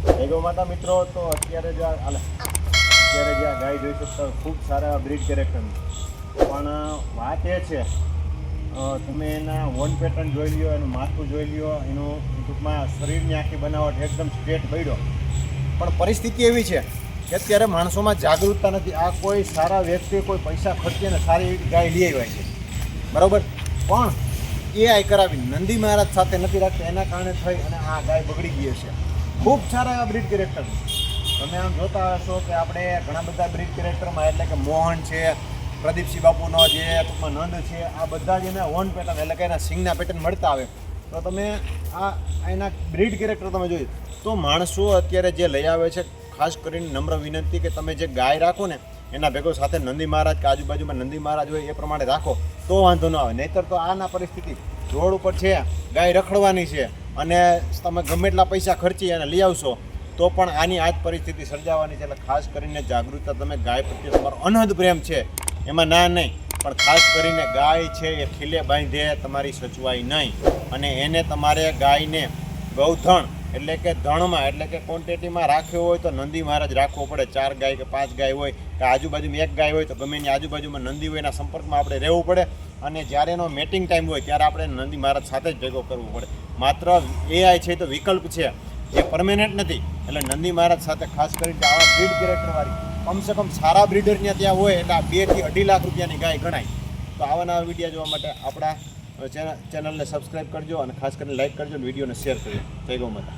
જય માતા મિત્રો. તો અત્યારે જે આ ગાય જોઈ શકતા ખૂબ સારા બ્રીડ કેરેક્ટર, પણ વાત એ છે તમે એના વન પેટર્ન જોઈ લ્યો, એનું માથું જોઈ લ્યો, એનું ટૂંકમાં શરીરની આખી બનાવટ એકદમ સ્ટ્રેટ બળ્યો. પણ પરિસ્થિતિ એવી છે કે અત્યારે માણસોમાં જાગૃતતા નથી. આ કોઈ સારા વ્યક્તિ કોઈ પૈસા ખર્ચીને સારી ગાય લઈ આવ્યા છે, બરાબર, પણ AI કરાવી નંદી મહારાજ સાથે નથી રાખતા, એના કારણે થઈ અને આ ગાય બગડી ગઈ છે. ખૂબ સારા એવા બ્રીડ કેરેક્ટર તમે આમ જોતા હશો કે આપણે ઘણા બધા બ્રીડ કેરેક્ટરમાં, એટલે કે મોહન છે, પ્રદીપસિંહ બાપુનો જે ટૂંકમાં નંદ છે, આ બધા જ એના વન પેટર્ન એટલે કે એના સિંગના પેટર્ન મળતા આવે. તો તમે આ એના બ્રીડ કેરેક્ટર તમે જોઈ તો માણસો અત્યારે જે લઈ આવે છે, ખાસ કરીને નમ્ર વિનંતી કે તમે જે ગાય રાખો ને એના ભેગો સાથે નંદી મહારાજ કે આજુબાજુમાં નંદી મહારાજ હોય એ પ્રમાણે રાખો તો વાંધો ન આવે. નહીંતર તો આના પરિસ્થિતિ રોડ ઉપર છે, ગાય રખડવાની છે અને તમે ગમે એટલા પૈસા ખર્ચી અને લઈ આવશો તો પણ આની આ જ પરિસ્થિતિ સર્જાવાની છે. એટલે ખાસ કરીને જાગૃતતા, તમે ગાય પ્રત્યે તમારો અનહદ પ્રેમ છે એમાં ના નહીં, પણ ખાસ કરીને ગાય છે એ ખીલે બાંધે તમારી સચવાય નહીં, અને એને તમારે ગાયને ગૌધણ એટલે કે ધણમાં એટલે કે ક્વોન્ટિટીમાં રાખ્યો હોય તો નંદી મહારાજ રાખવો પડે. 4 ગાય કે 5 ગાય હોય કે આજુબાજુમાં 1 ગાય હોય તો ગમે એની આજુબાજુમાં નંદી હોય એના સંપર્કમાં આપણે રહેવું પડે, અને જ્યારે એનો મેટિંગ ટાઈમ હોય ત્યારે આપણે નંદી મહારાજ સાથે જ ભેગો કરવો પડે. માત્ર AI છે તો વિકલ્પ છે, એ પરમેનન્ટ નથી. એટલે નંદી મહારાજ સાથે ખાસ કરીને આવા બ્રીડ કેરેક્ટરવાળી કમસે કમ સારા બ્રીડરના ત્યાં હોય એટલે 2 થી 2.5 લાખ રૂપિયાની ગાય ગણાય. તો આવા નવા વિડીયો જોવા માટે આપણા ચેનલને સબસ્ક્રાઈબ કરજો અને ખાસ કરીને લાઈક કરજો અને વિડીયોને શેર કરજો. જય ગૌ માતા.